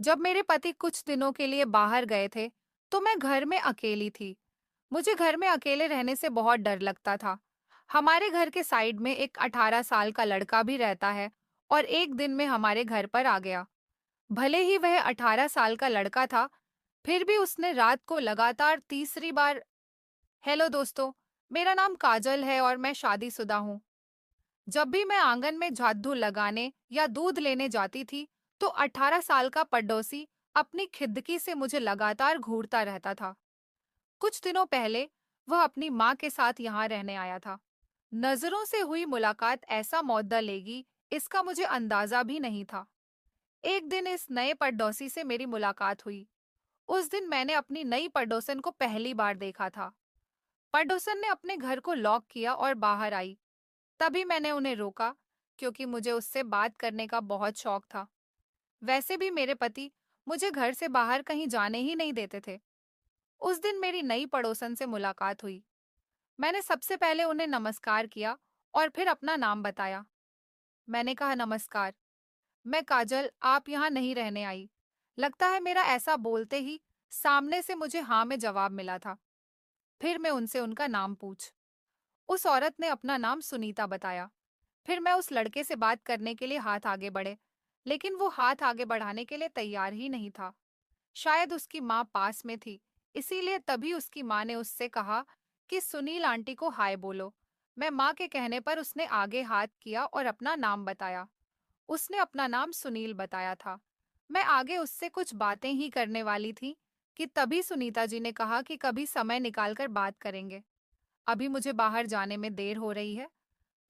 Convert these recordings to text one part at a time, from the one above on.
जब मेरे पति कुछ दिनों के लिए बाहर गए थे, तो मैं घर में अकेली थी। मुझे घर में अकेले रहने से बहुत डर लगता था। हमारे घर के साइड में एक 18 साल का लड़का भी रहता है और एक दिन में हमारे घर पर आ गया। भले ही वह 18 साल का लड़का था, फिर भी उसने रात को लगातार तीसरी बार, हेलो दोस्तों, मेरा नाम काजल है और मैं शादीशुदा हूँ। जब भी मैं आंगन में झाड़ू लगाने या दूध लेने जाती थी, तो 18 साल का पड़ोसी अपनी खिड़की से मुझे लगातार घूरता रहता था। कुछ दिनों पहले वह अपनी माँ के साथ यहाँ रहने आया था। नजरों से हुई मुलाकात ऐसा मौद्दा लेगी, इसका मुझे अंदाजा भी नहीं था। एक दिन इस नए पड़ोसी से मेरी मुलाकात हुई। उस दिन मैंने अपनी नई पड़ोसन को पहली बार देखा था। पड़ोसन ने अपने घर को लॉक किया और बाहर आई। तभी मैंने उन्हें रोका, क्योंकि मुझे उससे बात करने का बहुत शौक था। वैसे भी मेरे पति मुझे घर से बाहर कहीं जाने ही नहीं देते थे। उस दिन मेरी नई पड़ोसन से मुलाकात हुई। मैंने सबसे पहले उन्हें नमस्कार किया और फिर अपना नाम बताया। मैंने कहा, नमस्कार, मैं काजल, आप यहाँ नहीं रहने आई। लगता है मेरा ऐसा बोलते ही सामने से मुझे हाँ में जवाब मिला था। फिर मैं उनसे उनका नाम पूछ। उस औरत ने अपना नाम सुनीता बताया। फिर मैं उस लड़के से बात करने के लिए हाथ आगे बढ़े, लेकिन वो हाथ आगे बढ़ाने के लिए तैयार ही नहीं था। शायद उसकी माँ पास में थी, इसीलिए तभी उसकी माँ ने उससे कहा कि सुनील आंटी को हाय बोलो। मैं माँ के कहने पर उसने आगे हाथ किया और अपना नाम बताया। उसने अपना नाम सुनील बताया था। मैं आगे उससे कुछ बातें ही करने वाली थी कि तभी सुनीता जी ने कहा कि कभी समय निकालकर बात करेंगे। अभी मुझे बाहर जाने में देर हो रही है।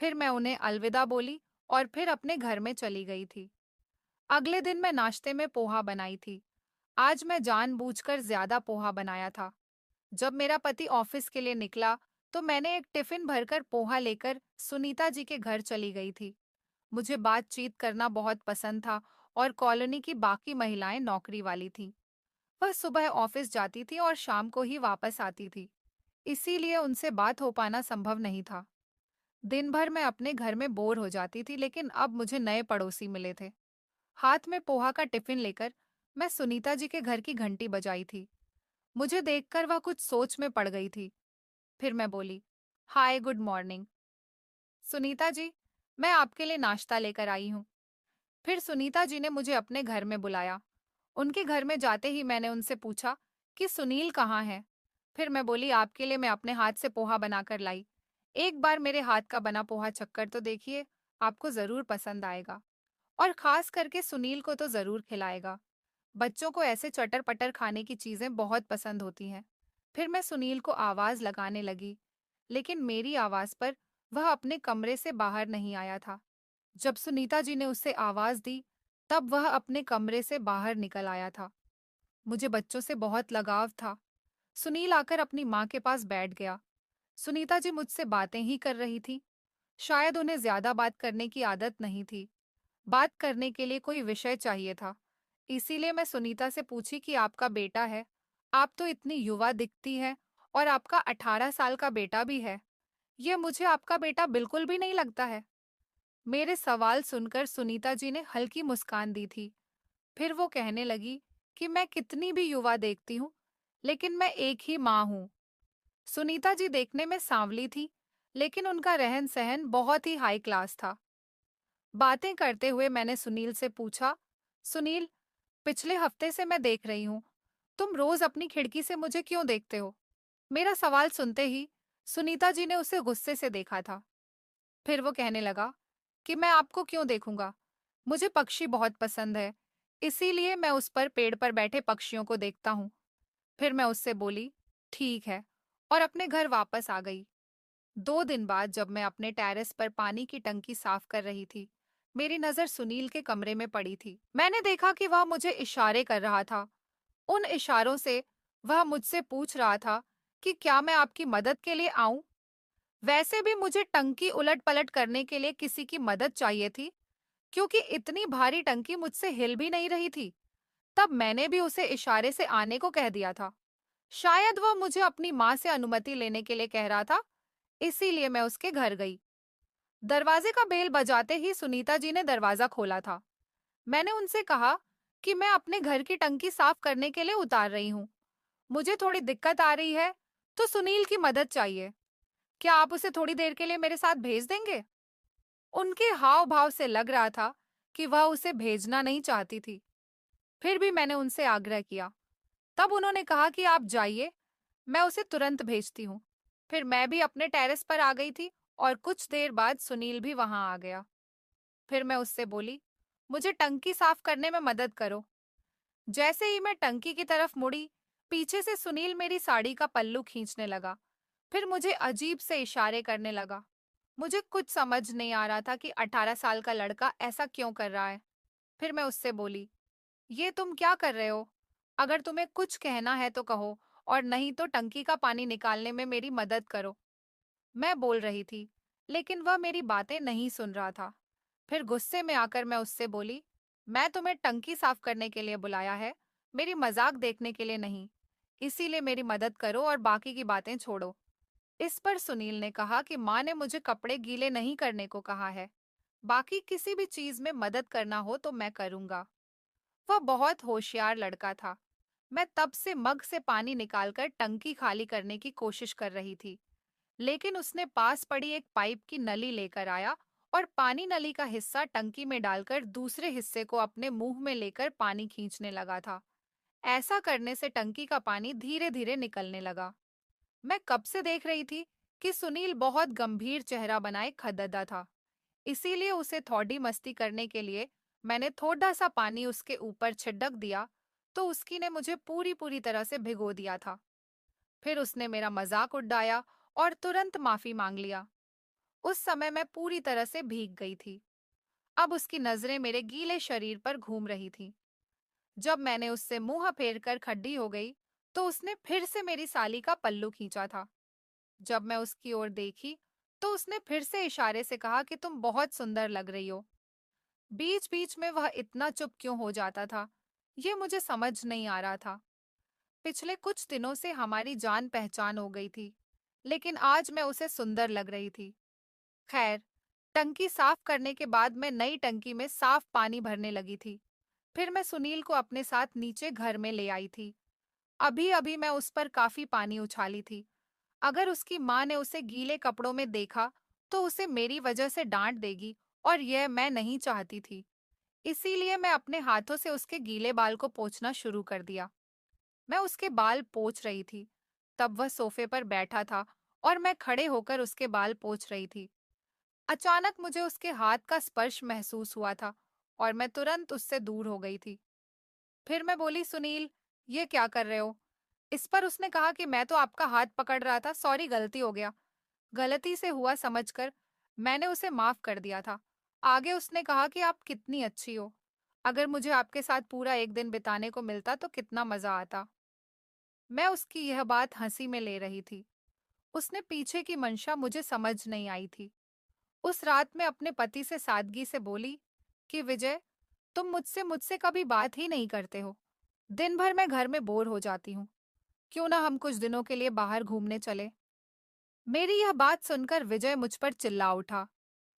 फिर मैं उन्हें अलविदा बोली और फिर अपने घर में चली गई थी। अगले दिन मैं नाश्ते में पोहा बनाई थी। आज मैं जानबूझकर ज्यादा पोहा बनाया था। जब मेरा पति ऑफिस के लिए निकला, तो मैंने एक टिफिन भरकर पोहा लेकर सुनीता जी के घर चली गई थी। मुझे बातचीत करना बहुत पसंद था और कॉलोनी की बाकी महिलाएं नौकरी वाली थीं। वह सुबह ऑफिस जाती थी और शाम को ही वापस आती थी, इसीलिए उनसे बात हो पाना संभव नहीं था। दिन भर मैं अपने घर में बोर हो जाती थी, लेकिन अब मुझे नए पड़ोसी मिले थे। हाथ में पोहा का टिफिन लेकर मैं सुनीता जी के घर की घंटी बजाई थी। मुझे देखकर वह कुछ सोच में पड़ गई थी। फिर मैं बोली, हाय, गुड मॉर्निंग सुनीता जी, मैं आपके लिए नाश्ता लेकर आई हूँ। फिर सुनीता जी ने मुझे अपने घर में बुलाया। उनके घर में जाते ही मैंने उनसे पूछा कि सुनील कहाँ है। फिर मैं बोली, आपके लिए मैं अपने हाथ से पोहा बनाकर लाई। एक बार मेरे हाथ का बना पोहा चक्कर तो देखिए, आपको जरूर पसंद आएगा। और खास करके सुनील को तो जरूर खिलाएगा। बच्चों को ऐसे चटर पटर खाने की चीजें बहुत पसंद होती हैं। फिर मैं सुनील को आवाज लगाने लगी, लेकिन मेरी आवाज पर वह अपने कमरे से बाहर नहीं आया था। जब सुनीता जी ने उसे आवाज दी, तब वह अपने कमरे से बाहर निकल आया था। मुझे बच्चों से बहुत लगाव था। सुनील आकर अपनी माँ के पास बैठ गया। सुनीता जी मुझसे बातें ही कर रही थी। शायद उन्हें ज्यादा बात करने की आदत नहीं थी। बात करने के लिए कोई विषय चाहिए था। इसीलिए मैं सुनीता से पूछी कि आपका बेटा है। आप तो इतनी युवा दिखती है और आपका 18 साल का बेटा भी है। ये मुझे आपका बेटा बिल्कुल भी नहीं लगता है। मेरे सवाल सुनकर सुनीता जी ने हल्की मुस्कान दी थी। फिर वो कहने लगी कि मैं कितनी भी युवा देखती हूँ, लेकिन मैं एक ही माँ हूँ। सुनीता जी देखने में सांवली थी, लेकिन उनका रहन सहन बहुत ही हाई क्लास था। बातें करते हुए मैंने सुनील से पूछा, सुनील, पिछले हफ्ते से मैं देख रही हूँ, तुम रोज अपनी खिड़की से मुझे क्यों देखते हो? मेरा सवाल सुनते ही सुनीता जी ने उसे गुस्से से देखा था। फिर वो कहने लगा कि मैं आपको क्यों देखूंगा? मुझे पक्षी बहुत पसंद है, इसीलिए मैं उस पर पेड़ पर बैठे पक्षियों को देखता हूँ। फिर मैं उससे बोली, ठीक है, और अपने घर वापस आ गई। 2 दिन बाद जब मैं अपने टेरेस पर पानी की टंकी साफ कर रही थी, मेरी नजर सुनील के कमरे में पड़ी थी। मैंने देखा कि वह मुझे इशारे कर रहा था। उन इशारों से वह मुझसे पूछ रहा था कि क्या मैं आपकी मदद के लिए आऊं। वैसे भी मुझे टंकी उलट पलट करने के लिए किसी की मदद चाहिए थी, क्योंकि इतनी भारी टंकी मुझसे हिल भी नहीं रही थी। तब मैंने भी उसे इशारे से आने को कह दिया था। शायद वह मुझे अपनी माँ से अनुमति लेने के लिए कह रहा था, इसीलिए मैं उसके घर गई। दरवाजे का बेल बजाते ही सुनीता जी ने दरवाजा खोला था। मैंने उनसे कहा कि मैं अपने घर की टंकी साफ करने के लिए उतार रही हूँ। मुझे थोड़ी दिक्कत आ रही है, तो सुनील की मदद चाहिए। क्या आप उसे थोड़ी देर के लिए मेरे साथ भेज देंगे? उनके हाव भाव से लग रहा था कि वह उसे भेजना नहीं चाहती थी। फिर भी मैंने उनसे आग्रह किया। तब उन्होंने कहा कि आप जाइए, मैं उसे तुरंत भेजती हूँ। फिर मैं भी अपने टेरेस पर आ गई थी और कुछ देर बाद सुनील भी वहां आ गया। फिर मैं उससे बोली, मुझे टंकी साफ करने में मदद करो। जैसे ही मैं टंकी की तरफ मुड़ी, पीछे से सुनील मेरी साड़ी का पल्लू खींचने लगा। फिर मुझे अजीब से इशारे करने लगा। मुझे कुछ समझ नहीं आ रहा था कि 18 साल का लड़का ऐसा क्यों कर रहा है। फिर मैं उससे बोली, ये तुम क्या कर रहे हो? अगर तुम्हें कुछ कहना है तो कहो, और नहीं तो टंकी का पानी निकालने में मेरी मदद करो। मैं बोल रही थी, लेकिन वह मेरी बातें नहीं सुन रहा था। फिर गुस्से में आकर मैं उससे बोली, मैं तुम्हें टंकी साफ करने के लिए बुलाया है, मेरी मजाक देखने के लिए नहीं। इसीलिए मेरी मदद करो और बाकी की बातें छोड़ो। इस पर सुनील ने कहा कि माँ ने मुझे कपड़े गीले नहीं करने को कहा है। बाकी किसी भी चीज में मदद करना हो तो मैं करूंगा। वह बहुत होशियार लड़का था। मैं तब से मग से पानी निकालकर टंकी खाली करने की कोशिश कर रही थी, लेकिन उसने पास पड़ी एक पाइप की नली लेकर आया और पानी नली का हिस्सा टंकी में डालकर दूसरे हिस्से को अपने मुंह में लेकर पानी खींचने लगा था। ऐसा करने से टंकी का पानी धीरे धीरे निकलने लगा। मैं कब से देख रही थी कि सुनील बहुत गंभीर चेहरा बनाए खददा था। इसीलिए उसे थोड़ी मस्ती करने के लिए मैंने थोड़ा सा पानी उसके ऊपर छिड़क दिया, तो उसकी ने मुझे पूरी पूरी तरह से भिगो दिया था। फिर उसने मेरा मजाक उड़ाया और तुरंत माफी मांग लिया। उस समय मैं पूरी तरह से भीग गई थी। अब उसकी नजरें मेरे गीले शरीर पर घूम रही थी। जब मैंने उससे मुंह फेर कर खड़ी हो गई, तो उसने फिर से मेरी साली का पल्लू खींचा था। जब मैं उसकी ओर देखी, तो उसने फिर से इशारे से कहा कि तुम बहुत सुंदर लग रही हो। बीच बीच में वह इतना चुप क्यों हो जाता था, ये मुझे समझ नहीं आ रहा था। पिछले कुछ दिनों से हमारी जान पहचान हो गई थी, लेकिन आज मैं उसे सुंदर लग रही थी। खैर, टंकी साफ करने के बाद मैं नई टंकी में साफ पानी भरने लगी थी। फिर मैं सुनील को अपने साथ नीचे घर में ले आई थी। अभी अभी मैं उस पर काफी पानी उछाली थी। अगर उसकी माँ ने उसे गीले कपड़ों में देखा, तो उसे मेरी वजह से डांट देगी, और यह मैं नहीं चाहती थी। इसीलिए मैं अपने हाथों से उसके गीले बाल को पोंछना शुरू कर दिया। मैं उसके बाल पोंछ रही थी, तब वह सोफे पर बैठा था और मैं खड़े होकर उसके बाल पोंछ रही थी। अचानक मुझे उसके हाथ का स्पर्श महसूस हुआ था और मैं तुरंत उससे दूर हो गई थी। फिर मैं बोली, सुनील, ये क्या कर रहे हो? इस पर उसने कहा कि मैं तो आपका हाथ पकड़ रहा था, सॉरी, गलती हो गया। गलती से हुआ समझकर मैंने उसे माफ कर दिया था। आगे उसने कहा कि आप कितनी अच्छी हो। अगर मुझे आपके साथ पूरा एक दिन बिताने को मिलता तो कितना मजा आता। मैं उसकी यह बात हंसी में ले रही थी। उसने पीछे की मंशा मुझे समझ नहीं आई थी। उस रात मैं अपने पति से सादगी से बोली कि विजय, तुम मुझसे मुझसे कभी बात ही नहीं करते हो। दिन भर मैं घर में बोर हो जाती हूँ। क्यों ना हम कुछ दिनों के लिए बाहर घूमने चले? मेरी यह बात सुनकर विजय मुझ पर चिल्ला उठा।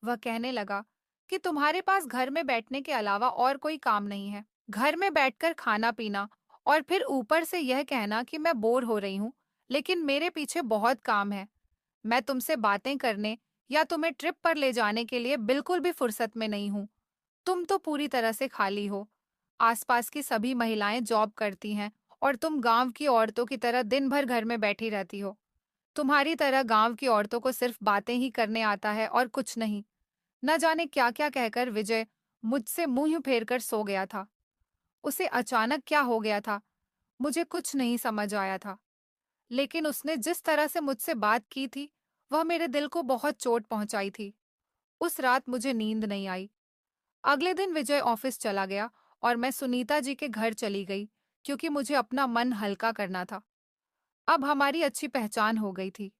वह कहने लगा कि तुम्हारे पास घर में बैठने के अलावा और कोई काम नहीं है। घर में बैठकर खाना पीना, और फिर ऊपर से यह कहना कि मैं बोर हो रही हूँ, लेकिन मेरे पीछे बहुत काम है। मैं तुमसे बातें करने या तुम्हें ट्रिप पर ले जाने के लिए बिल्कुल भी फुर्सत में नहीं हूँ। तुम तो पूरी तरह से खाली हो। आसपास की सभी महिलाएं जॉब करती हैं और तुम गांव की औरतों की तरह दिन भर घर में बैठी रहती हो। तुम्हारी तरह गांव की औरतों को सिर्फ बातें ही करने आता है और कुछ नहीं। न जाने क्या क्या कहकर विजय मुझसे मुंह फेर कर सो गया था। उसे अचानक क्या हो गया था, मुझे कुछ नहीं समझ आया था। लेकिन उसने जिस तरह से मुझसे बात की थी, वह मेरे दिल को बहुत चोट पहुंचाई थी। उस रात मुझे नींद नहीं आई। अगले दिन विजय ऑफिस चला गया और मैं सुनीता जी के घर चली गई, क्योंकि मुझे अपना मन हल्का करना था। अब हमारी अच्छी पहचान हो गई थी।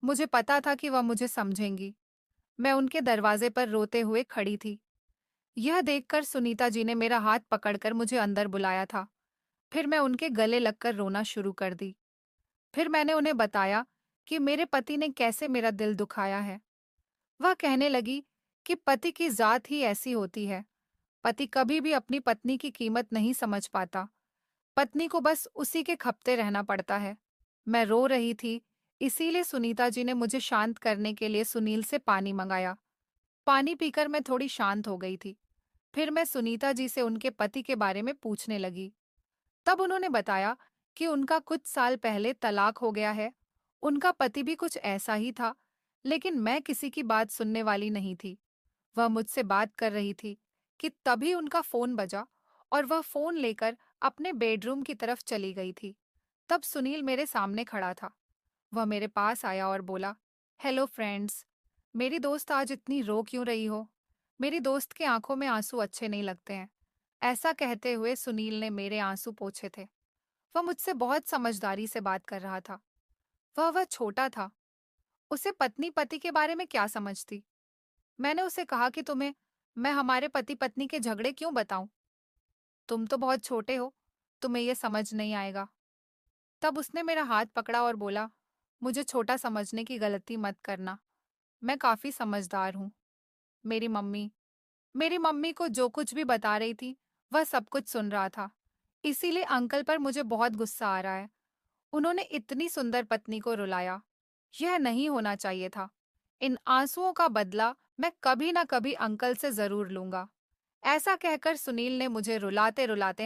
मुझे पता था कि वह मुझे समझेंगी। मैं उनके दरवाजे पर रोते हुए खड़ी थी। यह देखकर सुनीता जी ने मेरा हाथ पकड़कर मुझे अंदर बुलाया था। फिर मैं उनके गले लगकर रोना शुरू कर दी। फिर मैंने उन्हें बताया कि मेरे पति ने कैसे मेरा दिल दुखाया है। वह कहने लगी कि पति की जात ही ऐसी होती है, पति कभी भी अपनी पत्नी की कीमत नहीं समझ पाता। पत्नी को बस उसी के खपते रहना पड़ता है। मैं रो रही थी, इसीलिए सुनीता जी ने मुझे शांत करने के लिए सुनील से पानी मंगाया। पानी पीकर मैं थोड़ी शांत हो गई थी। फिर मैं सुनीता जी से उनके पति के बारे में पूछने लगी। तब उन्होंने बताया कि उनका कुछ साल पहले तलाक हो गया है। उनका पति भी कुछ ऐसा ही था, लेकिन मैं किसी की बात सुनने वाली नहीं थी। वह मुझसे बात कर रही थी कि तभी उनका फोन बजा और वह फोन लेकर अपने बेडरूम की तरफ चली गई थी। तब सुनील मेरे सामने खड़ा था। वह मेरे पास आया और बोला, हेलो फ्रेंड्स, मेरी दोस्त आज इतनी रो क्यों रही हो? मेरी दोस्त की आंखों में आंसू अच्छे नहीं लगते हैं। ऐसा कहते हुए सुनील ने मेरे आंसू पोंछे थे। वह मुझसे बहुत समझदारी से बात कर रहा था। वह छोटा था। उसे पत्नी पति के बारे में क्या समझ थी? मैंने उसे कहा कि तुम्हें मैं हमारे पति पत्नी के झगड़े क्यों बताऊं? तुम तो बहुत छोटे हो, तुम्हें यह समझ नहीं आएगा। तब उसने मेरा हाथ पकड़ा और बोला, मुझे छोटा समझने की गलती मत करना। मैं काफी समझदार हूँ। मेरी मम्मी मेरी मम्मी को जो कुछ भी बता रही थी, वह सब कुछ सुन रहा था। इसीलिए अंकल पर मुझे बहुत गुस्सा आ रहा है। उन्होंने इतनी सुंदर पत्नी को रुलाया। यह नहीं होना चाहिए था। इन आंसुओं का बदला मैं कभी ना कभी अंकल से जरूर लूंगा। ऐसा कहकर सुनील ने मुझे रुलाते रुलाते